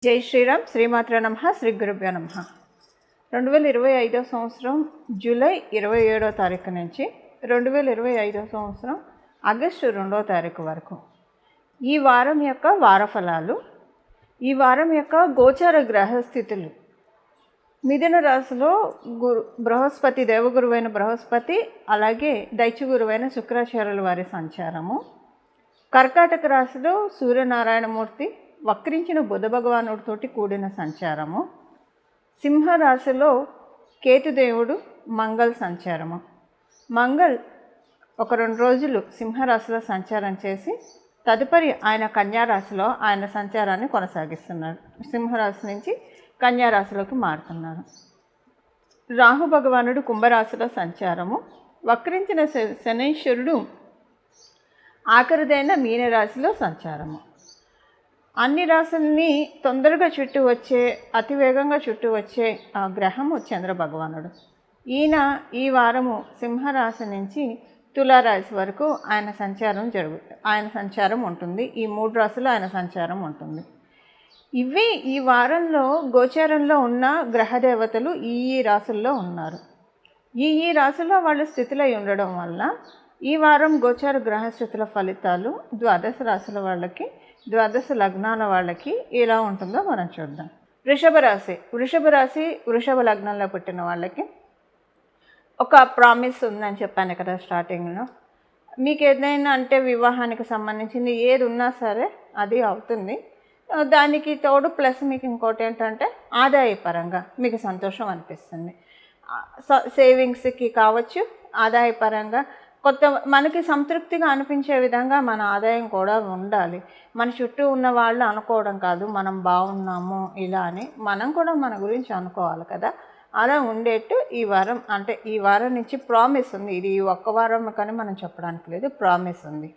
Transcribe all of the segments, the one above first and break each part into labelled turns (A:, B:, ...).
A: జై శ్రీరామ్. శ్రీమాత్ర నమః. శ్రీ గురుభ్యో నమః. 2025 సంవత్సరం జూలై 27వ తారీఖు నుంచి 2025 సంవత్సరం ఆగస్టు 2వ తారీఖు వరకు ఈ వారం యొక్క వారఫలాలు, ఈ వారం యొక్క గోచార గ్రహస్థితులు. మిథున రాశిలో బృహస్పతి, దేవగురువైన బృహస్పతి, అలాగే దైత్య గురువైన శుక్రాచార్యుల వారి సంచారము. కర్కాటక రాశిలో సూర్యనారాయణమూర్తి వక్రించిన బుధ భగవానుడితోటి కూడిన సంచారము. సింహరాశిలో కేతుదేవుడు మంగళ సంచారము. మంగళ్ ఒక 2 రోజులు సింహరాశిలో సంచారం చేసి తదుపరి ఆయన కన్యారాశిలో ఆయన సంచారాన్ని కొనసాగిస్తున్నారు. సింహరాశి నుంచి కన్యారాశిలోకి మారుతున్నారు. రాహు భగవానుడు కుంభరాశిలో సంచారము. వక్రించిన శనీశ్వరుడు ఆఖరిదైన మీనరాశిలో సంచారము. అన్ని రాశుల్ని తొందరగా చుట్టూ వచ్చే, అతివేగంగా చుట్టూ వచ్చే ఆ గ్రహము చంద్ర భగవానుడు. ఈయన ఈ వారము సింహరాశి నుంచి తులారాశి వరకు ఆయన సంచారం ఉంటుంది. ఈ 3 రాశులు ఆయన సంచారం ఉంటుంది. ఇవి ఈ వారంలో గోచారంలో ఉన్న గ్రహదేవతలు ఈ రాశుల్లో ఉన్నారు. ఈ రాశుల్లో వాళ్ళు స్థితులై ఉండడం వల్ల ఈ వారం గోచార గ్రహస్థితుల ఫలితాలు ద్వాదశ రాశుల వాళ్ళకి, ద్వాదశ లగ్నాల వాళ్ళకి ఎలా ఉంటుందో మనం చూద్దాం. వృషభ రాశి వృషభ లగ్నంలో పుట్టిన వాళ్ళకి ఒక ప్రామిస్ ఉందని చెప్పాను కదా స్టార్టింగ్లో. మీకు ఏదైనా అంటే వివాహానికి సంబంధించింది ఏది ఉన్నా సరే అది అవుతుంది. దానికి తోడు ప్లస్ మీకు ఇంకోటి ఏంటంటే ఆదాయపరంగా మీకు సంతోషం అనిపిస్తుంది. సేవింగ్స్కి కావచ్చు, ఆదాయపరంగా మనకి సంతృప్తిగా అనిపించే విధంగా మన ఆదాయం కూడా ఉండాలి. మన చుట్టూ ఉన్న వాళ్ళు అనుకోవడం కాదు మనం బాగున్నాము ఇలా అని, మనం కూడా మన గురించి అనుకోవాలి కదా. అలా ఉండేట్టు ఈ వారం, అంటే ఈ వారం నుంచి ప్రామిస్ ఉంది. ఇది ఒక్క వారం కానీ మనం చెప్పడానికి లేదు, ప్రామిస్ ఉంది.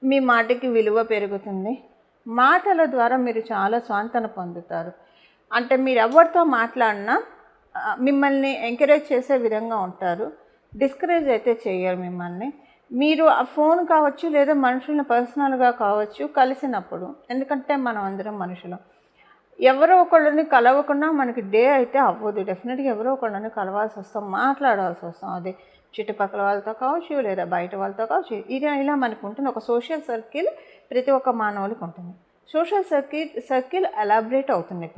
A: మీ మాటకి విలువ పెరుగుతుంది. మాటల ద్వారా మీరు చాలా స్వాంతన పొందుతారు. అంటే మీరు ఎవరితో మాట్లాడినా మిమ్మల్ని ఎంకరేజ్ చేసే విధంగా ఉంటారు. డిస్కరేజ్ అయితే చేయరు మిమ్మల్ని. మీరు ఆ ఫోన్ కావచ్చు లేదా మనుషులను పర్సనల్గా కావచ్చు కలిసినప్పుడు, ఎందుకంటే మనం అందరం మనుషులం, ఎవరో ఒకళ్ళని కలవకుండా మనకి డే అయితే అవ్వదు. డెఫినెట్గా ఎవరో ఒకళ్ళని కలవాల్సి వస్తాం, మాట్లాడాల్సి వస్తాం. అది చుట్టుపక్కల వాళ్ళతో కావచ్చు లేదా బయట వాళ్ళతో కావచ్చు. ఇలా మనకు ఉంటుంది ఒక సోషల్ సర్కిల్. ప్రతి ఒక్క మానవులకు ఉంటుంది. సోషల్ సర్కిల్ ఎలాబరేట్ అవుతుంది.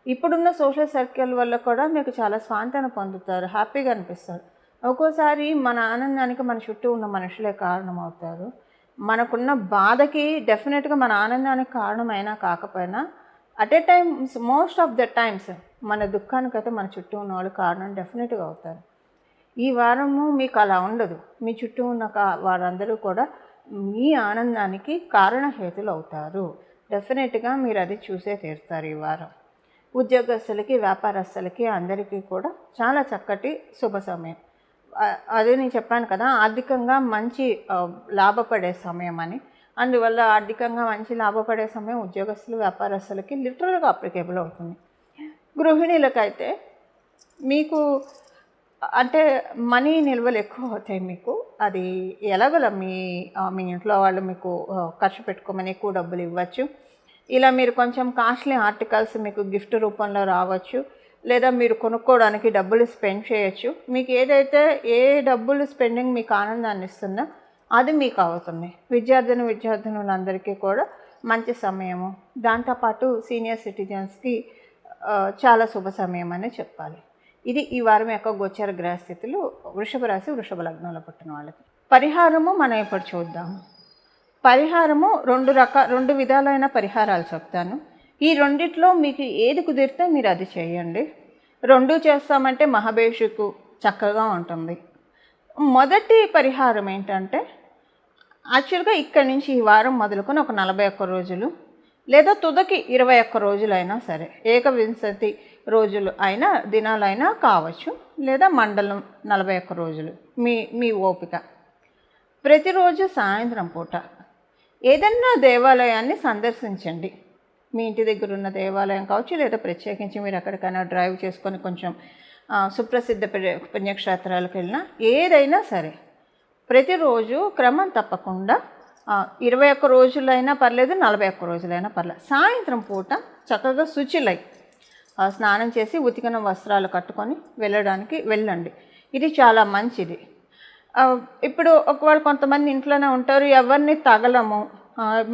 A: ఇప్పుడున్న సోషల్ సర్కిల్ వల్ల కూడా మీకు చాలా స్వాంతన పొందుతారు, హ్యాపీగా అనిపిస్తారు. ఒక్కోసారి మన ఆనందానికి మన చుట్టూ ఉన్న మనుషులే కారణమవుతారు. మనకున్న బాధకి డెఫినెట్గా మన ఆనందానికి కారణమైనా కాకపోయినా at a time, most of the times మన దుఃఖానికైతే మన చుట్టూ ఉన్న వాళ్ళు కారణం డెఫినెట్గా అవుతారు. ఈ వారము మీకు అలా ఉండదు. మీ చుట్టూ ఉన్న వారందరూ కూడా మీ ఆనందానికి కారణహేతులు అవుతారు. డెఫినెట్గా మీరు అది చూసే తీరుతారు ఈ వారం. ఉద్యోగస్తులకి, వ్యాపారస్తులకి అందరికీ కూడా చాలా చక్కటి శుభ సమయం. అదే నేను చెప్పాను కదా, ఆర్థికంగా మంచి లాభపడే సమయం అని. అందువల్ల ఆర్థికంగా మంచి లాభపడే సమయం ఉద్యోగస్తులు, వ్యాపారస్తులకి లిటరల్గా అప్లికేబుల్ అవుతుంది. గృహిణీలకైతే మీకు అంటే మనీ నిల్వలు ఎక్కువ అవుతాయి మీకు. అది ఎలాగోలా మీ ఇంట్లో వాళ్ళు మీకు ఖర్చు పెట్టుకోమని ఎక్కువ డబ్బులు ఇవ్వచ్చు. ఇలా మీరు కొంచెం కాస్ట్లీ ఆర్టికల్స్ మీకు గిఫ్ట్ రూపంలో రావచ్చు, లేదా మీరు కొనుక్కోవడానికి డబ్బులు స్పెండ్ చేయొచ్చు. మీకు ఏదైతే ఏ డబ్బులు స్పెండింగ్ మీకు ఆనందాన్ని ఇస్తుందో అది మీకు అవుతుంది. విద్యార్థినులందరికీ కూడా మంచి సమయము. దాంతోపాటు సీనియర్ సిటిజన్స్కి చాలా శుభ సమయం అనే చెప్పాలి. ఇది ఈ వారం యొక్క గోచార గ్రహస్థితులు వృషభ రాశి వృషభ లగ్నంలో పుట్టిన వాళ్ళకి. పరిహారము మనం ఇప్పుడు చూద్దాం. పరిహారము 2 విధాలైన పరిహారాలు చెప్తాను. ఈ రెండిట్లో మీకు ఏది కుదిరితే మీరు అది చేయండి. 2 చేస్తామంటే మహాభేషుకు చక్కగా ఉంటుంది. మొదటి పరిహారం ఏంటంటే, యాక్చువల్గా ఇక్కడి నుంచి ఈ వారం మొదలుకొని ఒక 41 రోజులు లేదా తుదకి 21 రోజులైనా సరే, ఏకవింశతి రోజులు అయినా దినాలైనా కావచ్చు, లేదా మండలం 41 రోజులు మీ ఓపిక. ప్రతిరోజు సాయంత్రం పూట ఏదన్నా దేవాలయాన్ని సందర్శించండి. మీ ఇంటి దగ్గర ఉన్న దేవాలయం కావచ్చు, లేదా ప్రత్యేకించి మీరు ఎక్కడికైనా డ్రైవ్ చేసుకొని కొంచెం సుప్రసిద్ధ పుణ్యక్షేత్రాలకు వెళ్ళినా ఏదైనా సరే ప్రతిరోజు క్రమం తప్పకుండా 21 రోజులైనా పర్లేదు, 41 రోజులైనా పర్లేదు. సాయంత్రం పూట చక్కగా శుచిలై స్నానం చేసి ఉతికిన వస్త్రాలు కట్టుకొని వెళ్ళండి. ఇది చాలా మంచిది. ఇప్పుడు ఒకవేళ కొంతమంది ఇంట్లోనే ఉంటారు, ఎవరిని తగలము,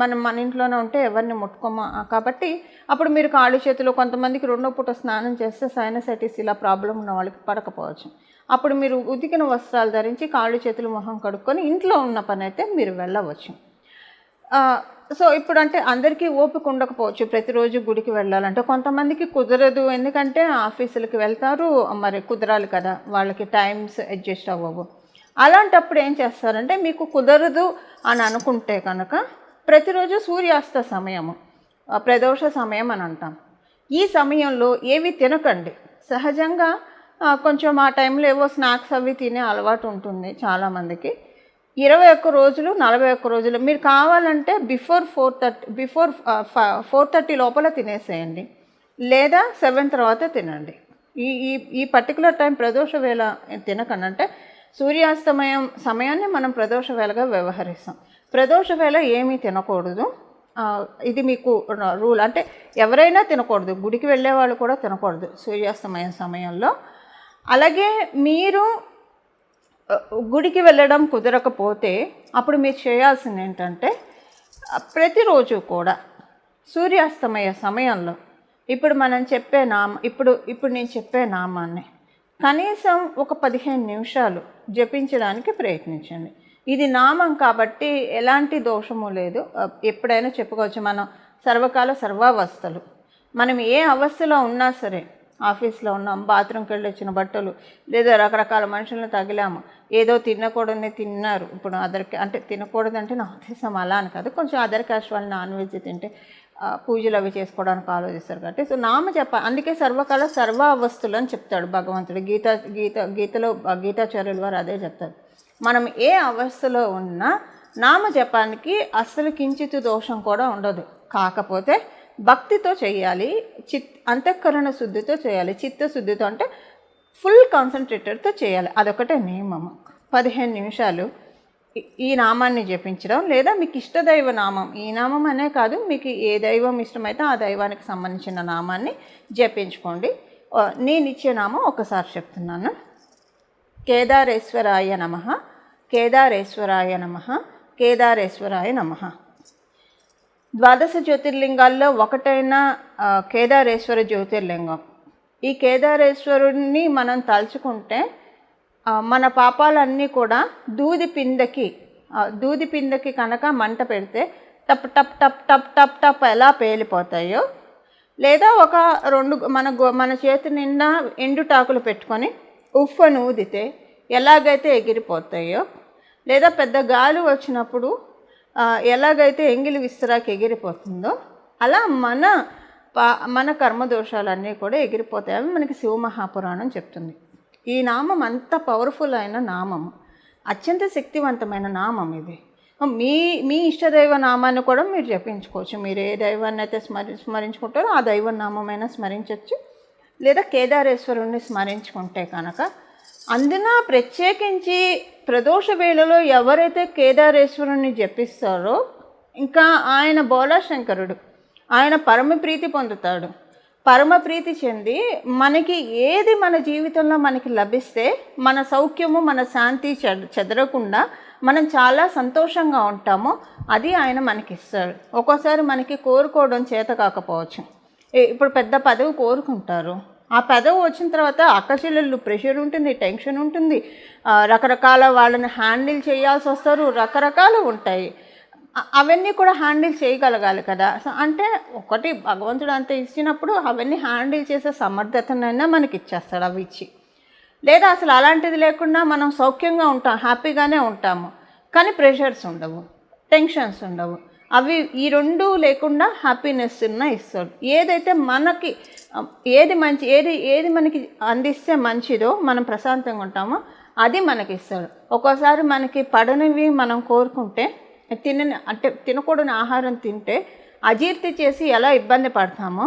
A: మనం మన ఇంట్లోనే ఉంటే ఎవరిని ముట్టుకోము, కాబట్టి అప్పుడు మీరు కాళ్ళు చేతులు, కొంతమందికి 2వ పూట స్నానం చేస్తే సైనసైటిస్ ఇలా ప్రాబ్లం ఉన్న వాళ్ళకి పడకపోవచ్చు. అప్పుడు మీరు ఉతికిన వస్త్రాలు ధరించి కాళ్ళు చేతులు మొహం కడుక్కొని ఇంట్లో ఉన్న పని అయితే మీరు వెళ్ళవచ్చు. సో ఇప్పుడు అంటే అందరికీ ఓపిక ఉండకపోవచ్చు ప్రతిరోజు గుడికి వెళ్ళాలంటే, కొంతమందికి కుదరదు, ఎందుకంటే ఆఫీసులకి వెళ్తారు, మరి కుదరాలి కదా, వాళ్ళకి టైమ్స్ అడ్జస్ట్ అవ్వవు. అలాంటప్పుడు ఏం చేస్తారంటే, మీకు కుదరదు అని అనుకుంటే కనుక ప్రతిరోజు సూర్యాస్త సమయము, ప్రదోష సమయం అని అంటాం. ఈ సమయంలో ఏవి తినకండి. సహజంగా కొంచెం ఆ టైంలో ఏవో స్నాక్స్ అవి తినే అలవాటు ఉంటుంది చాలామందికి. 21 రోజులు 41 రోజులు మీరు కావాలంటే బిఫోర్ 4:30 లోపల తినేసేయండి, లేదా 7 తర్వాత తినండి. ఈ పర్టికులర్ టైం ప్రదోష వేళ తినకండి. అంటే సూర్యాస్తమయం సమయాన్ని మనం ప్రదోష వేళగా వ్యవహరిస్తాం. ప్రదోష వేళ ఏమీ తినకూడదు. ఇది మీకు రూల్. అంటే ఎవరైనా తినకూడదు, గుడికి వెళ్ళే వాళ్ళు కూడా తినకూడదు సూర్యాస్తమయం సమయంలో. అలాగే మీరు గుడికి వెళ్ళడం కుదరకపోతే అప్పుడు మీరు చేయాల్సింది ఏంటంటే, ప్రతిరోజు కూడా సూర్యాస్తమయ సమయంలో ఇప్పుడు నేను చెప్పే నామాన్ని కనీసం ఒక 15 నిమిషాలు జపించడానికి ప్రయత్నించండి. ఇది నామం కాబట్టి ఎలాంటి దోషము లేదు, ఎప్పుడైనా చెప్పుకోవచ్చు. మనం సర్వకాల సర్వావస్థలు, మనం ఏ అవస్థలో ఉన్నా సరే, ఆఫీస్లో ఉన్నాం, బాత్రూమ్కి వెళ్ళి వచ్చిన బట్టలు, లేదా రకరకాల మనుషులను తగిలాము, ఏదో తినకూడదని తిన్నారు. ఇప్పుడు అంటే తినకూడదంటే నా ఉద్దేశం అలా అని కాదు, కొంచెం అదర్ క్యాస్ట్ వాళ్ళు నాన్ వెజ్ తింటే పూజలు అవి చేసుకోవడానికి ఆలోచిస్తారు కాబట్టి. సో నామ అందుకే సర్వకాల సర్వ అవస్థలు అని చెప్తాడు భగవంతుడు. గీతలో గీతాచార్యుల వారు అదే చెప్తారు. మనం ఏ అవస్థలో ఉన్నా నామ జపానికి అస్సలు కించిత్ దోషం కూడా ఉండదు. కాకపోతే భక్తితో చేయాలి, అంతఃకరణ శుద్ధితో చేయాలి, చిత్తశుద్ధితో, అంటే ఫుల్ కాన్సన్ట్రేటెడ్తో చేయాలి. అదొకటే నియమము. 15 నిమిషాలు ఈ నామాన్ని జపించడం, లేదా మీకు ఇష్టదైవ నామం, ఈ నామం అనే కాదు, మీకు ఏ దైవం ఇష్టమైతే ఆ దైవానికి సంబంధించిన నామాన్ని జపించుకోండి. నేను ఇచ్చే నామం ఒకసారి చెప్తున్నాను. కేదారేశ్వరాయ నమః, కేదారేశ్వరాయ నమః, కేదారేశ్వరాయ నమః. 12 జ్యోతిర్లింగాల్లో ఒకటైన కేదారేశ్వర జ్యోతిర్లింగం. ఈ కేదారేశ్వరుడిని మనం తలుచుకుంటే మన పాపాలన్నీ కూడా దూది పిందకి కనుక మంట పెడితే టప్ టప్ టప్ టప్ టప్ టప్ ఎలా పేలిపోతాయో, లేదా ఒక 2 మన చేతి నిండా ఎండుటాకులు పెట్టుకొని ఉఫ్ఫను ఊదితే ఎలాగైతే ఎగిరిపోతాయో, లేదా పెద్ద గాలి వచ్చినప్పుడు ఎలాగైతే ఎంగిలి విస్తరాకి ఎగిరిపోతుందో, అలా మన కర్మదోషాలన్నీ కూడా ఎగిరిపోతాయి. అవి మనకి శివమహాపురాణం చెప్తుంది. ఈ నామం అంత పవర్ఫుల్ అయిన నామము, అత్యంత శక్తివంతమైన నామం ఇది. మీ ఇష్టదైవ నామాన్ని కూడా మీరు జపించుకోవచ్చు. మీరు ఏ దైవాన్ని అయితే స్మరించుకుంటారో ఆ దైవ నామమైనా స్మరించవచ్చు, లేదా కేదారేశ్వరుణ్ణి స్మరించుకుంటే కనుక. అందున ప్రత్యేకించి ప్రదోష వేళలో ఎవరైతే కేదారేశ్వరుణ్ణి జపిస్తారో, ఇంకా ఆయన బోలాశంకరుడు, ఆయన పరమప్రీతి పొందుతాడు. పరమప్రీతి చెంది మనకి ఏది మన జీవితంలో మనకి లభిస్తే మన సౌఖ్యము, మన శాంతి చెదరకుండా మనం చాలా సంతోషంగా ఉంటామో అది ఆయన మనకిస్తాడు. ఒక్కోసారి మనకి కోరుకోవడం చేత కాకపోవచ్చు. ఇప్పుడు పెద్ద పదవి కోరుకుంటారు, ఆ పదవి వచ్చిన తర్వాత అక్కచెల్లెళ్ళు ప్రెషర్ ఉంటుంది, టెన్షన్ ఉంటుంది, రకరకాల వాళ్ళని హ్యాండిల్ చేయాల్సి వస్తారు, రకరకాలు ఉంటాయి. అవన్నీ కూడా హ్యాండిల్ చేయగలగాలి కదా. అంటే ఒకటి భగవంతుడు అంత ఇచ్చినప్పుడు అవన్నీ హ్యాండిల్ చేసే సమర్థతనైనా మనకి ఇచ్చేస్తాడు అవి ఇచ్చి. లేదా అసలు అలాంటిది లేకుండా మనం సౌఖ్యంగా ఉంటాం, హ్యాపీగానే ఉంటాము, కానీ ప్రెషర్స్ ఉండవు, టెన్షన్స్ ఉండవు. అవి ఈ 2 లేకుండా హ్యాపీనెస్ ఇస్తాడు. ఏదైతే మనకి ఏది మనకి అందిస్తే మంచిదో, మనం ప్రశాంతంగా ఉంటామో అది మనకి ఇస్తాడు. ఒక్కోసారి మనకి పడనివి మనం కోరుకుంటే, తినకూడని ఆహారం తింటే అజీర్తి చేసి ఎలా ఇబ్బంది పడతామో,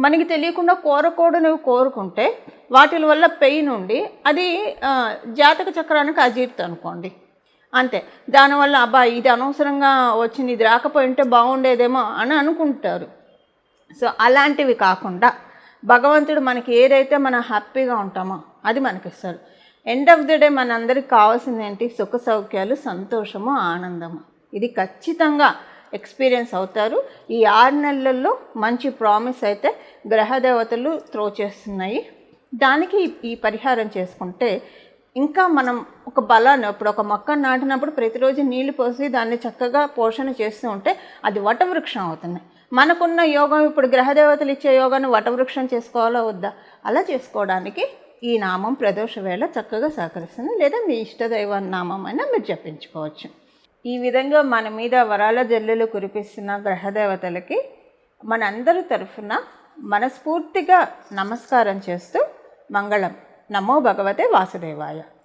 A: మనకి తెలియకుండా కోరకూడనివి కోరుకుంటే వాటి వల్ల పెయిన్ ఉండి అది జాతక చక్రానికి అజీర్తి అనుకోండి. అంతే. దానివల్ల అబ్బా ఇది అనవసరంగా వచ్చింది, ఇది రాకపోయి ఉంటే బాగుండేదేమో అని అనుకుంటారు. సో అలాంటివి కాకుండా భగవంతుడు మనకి ఏదైతే మనం హ్యాపీగా ఉంటామో అది మనకిస్తాడు. ఎండ్ ఆఫ్ ది డే మనందరికి కావాల్సింది ఏంటి? సుఖ సౌఖ్యాలు, సంతోషము, ఆనందము. ఇది ఖచ్చితంగా ఎక్స్పీరియన్స్ అవుతారు. ఈ 6 నెలల్లో మంచి ప్రామిస్ అయితే గ్రహదేవతలు త్రో చేస్తున్నాయి. దానికి ఈ పరిహారం చేసుకుంటే ఇంకా మనం ఒక బలాన్ని, ఇప్పుడు ఒక మొక్క నాటినప్పుడు ప్రతిరోజు నీళ్లు పోసి దాన్ని చక్కగా పోషణ చేస్తూ ఉంటే అది వటవృక్షం అవుతుంది. మనకున్న యోగం, ఇప్పుడు గ్రహదేవతలు ఇచ్చే యోగాన్ని వటవృక్షం చేసుకోవాలా వద్దా? అలా చేసుకోవడానికి ఈ నామం ప్రదోష వేళ చక్కగా సహకరిస్తుంది. లేదా మీ ఇష్టదైవ నామం అయినా మీరు జపించుకోవచ్చు. ఈ విధంగా మన మీద వరాల జల్లులు కురిపిస్తున్న గ్రహదేవతలకి మనందరి తరఫున మనస్ఫూర్తిగా నమస్కారం చేస్తూ మంగళం. నమో భగవతే వాసుదేవాయ.